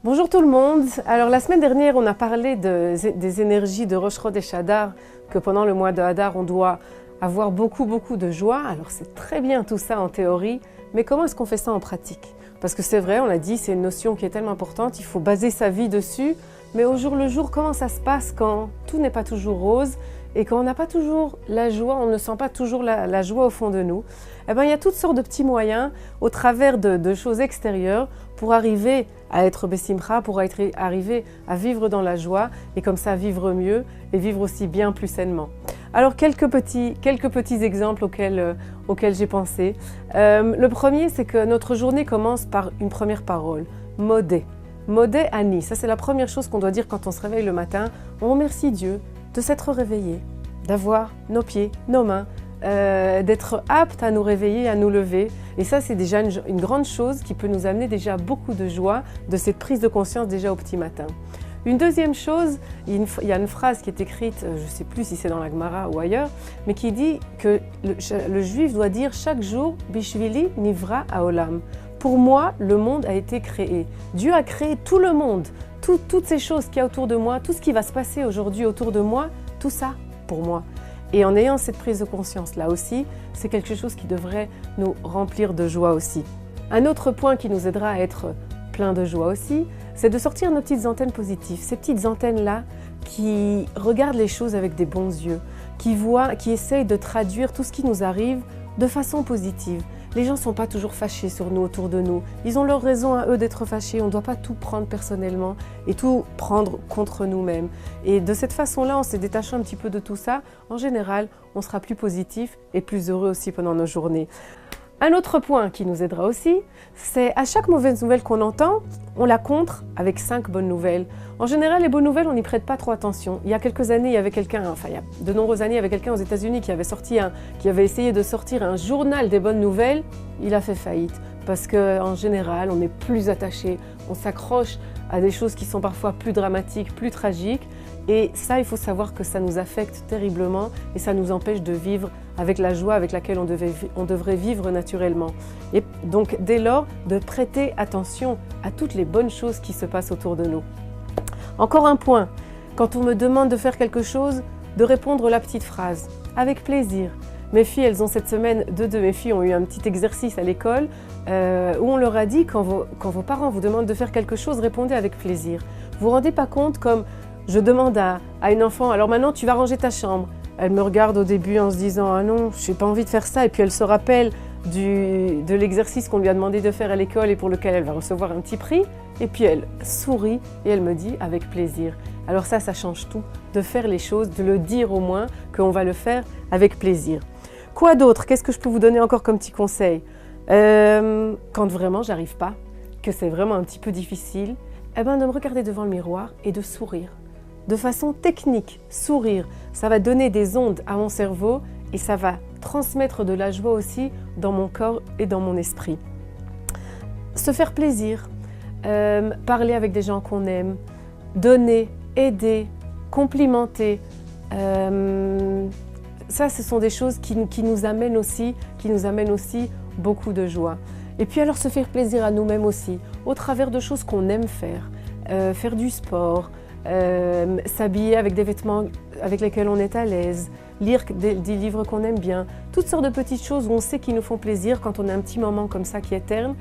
Bonjour tout le monde. Alors la semaine dernière, on a parlé des énergies de Rosh Chodesh Hadar, que pendant le mois de Hadar, on doit avoir beaucoup de joie. Alors c'est très bien tout ça en théorie, mais comment est-ce qu'on fait ça en pratique? Parce que c'est vrai, on l'a dit, c'est une notion qui est tellement importante, il faut baser sa vie dessus, mais au jour le jour, comment ça se passe quand tout n'est pas toujours rose et quand on n'a pas toujours la joie, on ne sent pas toujours la joie au fond de nous? Eh bien, il y a toutes sortes de petits moyens au travers de choses extérieures pour arriver à être Bessimcha, pour arriver à vivre dans la joie et comme ça vivre mieux et vivre aussi bien plus sainement. Alors quelques petits exemples auxquels j'ai pensé. Le premier, c'est que notre journée commence par une première parole, Modé. Modé Ani, ça c'est la première chose qu'on doit dire quand on se réveille le matin. On remercie Dieu de s'être réveillé, d'avoir nos pieds, nos mains, d'être apte à nous réveiller, à nous lever. Et ça, c'est déjà une grande chose qui peut nous amener déjà beaucoup de joie, de cette prise de conscience déjà au petit matin. Une deuxième chose, il y a une phrase qui est écrite, je ne sais plus si c'est dans la Gemara ou ailleurs, mais qui dit que le juif doit dire chaque jour « Bishvili nivra haolam ». Pour moi, le monde a été créé. Dieu a créé tout le monde, toutes ces choses qu'il y a autour de moi, tout ce qui va se passer aujourd'hui autour de moi, tout ça pour moi. Et en ayant cette prise de conscience là aussi, c'est quelque chose qui devrait nous remplir de joie aussi. Un autre point qui nous aidera à être plein de joie aussi, c'est de sortir nos petites antennes positives. Ces petites antennes-là qui regardent les choses avec des bons yeux, qui essayent de traduire tout ce qui nous arrive de façon positive. Les gens ne sont pas toujours fâchés sur nous, autour de nous. Ils ont leur raison à eux d'être fâchés. On ne doit pas tout prendre personnellement et tout prendre contre nous-mêmes. Et de cette façon-là, en se détachant un petit peu de tout ça, en général, on sera plus positif et plus heureux aussi pendant nos journées. Un autre point qui nous aidera aussi, c'est à chaque mauvaise nouvelle qu'on entend, on la contre avec 5 bonnes nouvelles. En général, les bonnes nouvelles, on n'y prête pas trop attention. Il y a quelques années, il y a de nombreuses années, il y avait quelqu'un aux États-Unis qui avait essayé de sortir un journal des bonnes nouvelles. Il a fait faillite parce qu'en général, on est plus attaché, on s'accroche à des choses qui sont parfois plus dramatiques, plus tragiques. Et ça, il faut savoir que ça nous affecte terriblement et ça nous empêche de vivre avec la joie avec laquelle on devrait vivre naturellement. Et donc, dès lors, de prêter attention à toutes les bonnes choses qui se passent autour de nous. Encore un point, quand on me demande de faire quelque chose, de répondre la petite phrase « avec plaisir ». Mes filles, elles ont cette semaine, deux de mes filles ont eu un petit exercice à l'école où on leur a dit quand vos parents vous demandent de faire quelque chose, répondez avec plaisir. Vous vous rendez pas compte comme je demande à une enfant, alors maintenant tu vas ranger ta chambre. Elle me regarde au début en se disant « ah non, je n'ai pas envie de faire ça » et puis elle se rappelle de l'exercice qu'on lui a demandé de faire à l'école et pour lequel elle va recevoir un petit prix. Et puis elle sourit et elle me dit avec plaisir. Alors ça change tout, de faire les choses, de le dire au moins qu'on va le faire avec plaisir. Quoi d'autre? Qu'est-ce que je peux vous donner encore comme petit conseil? Quand vraiment j'arrive pas, que c'est vraiment un petit peu difficile, de me regarder devant le miroir et de sourire. De façon technique, sourire, ça va donner des ondes à mon cerveau et ça va transmettre de la joie aussi dans mon corps et dans mon esprit. Se faire plaisir, parler avec des gens qu'on aime, donner, aider, complimenter. Ça, ce sont des choses qui nous amènent aussi beaucoup de joie. Et puis alors se faire plaisir à nous-mêmes aussi, au travers de choses qu'on aime faire, faire du sport, s'habiller avec des vêtements avec lesquels on est à l'aise, lire des livres qu'on aime bien, toutes sortes de petites choses où on sait qu'ils nous font plaisir quand on a un petit moment comme ça qui est terne,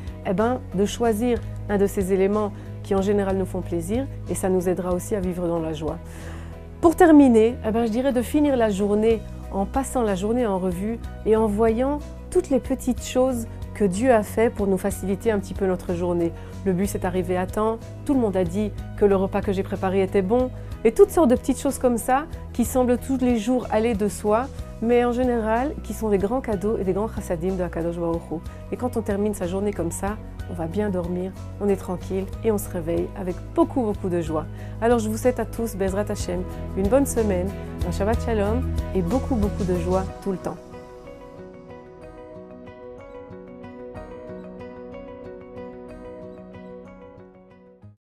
de choisir un de ces éléments qui en général nous font plaisir et ça nous aidera aussi à vivre dans la joie. Pour terminer, je dirais de finir la journée en passant la journée en revue et en voyant toutes les petites choses que Dieu a fait pour nous faciliter un petit peu notre journée. Le bus est arrivé à temps, tout le monde a dit que le repas que j'ai préparé était bon, et toutes sortes de petites choses comme ça qui semblent tous les jours aller de soi, mais en général qui sont des grands cadeaux et des grands chassadim de Akadosh Baruch Hu. Et quand on termine sa journée comme ça, on va bien dormir, on est tranquille et on se réveille avec beaucoup de joie. Alors je vous souhaite à tous, Bezrat Hashem, une bonne semaine, un Shabbat Shalom et beaucoup de joie tout le temps.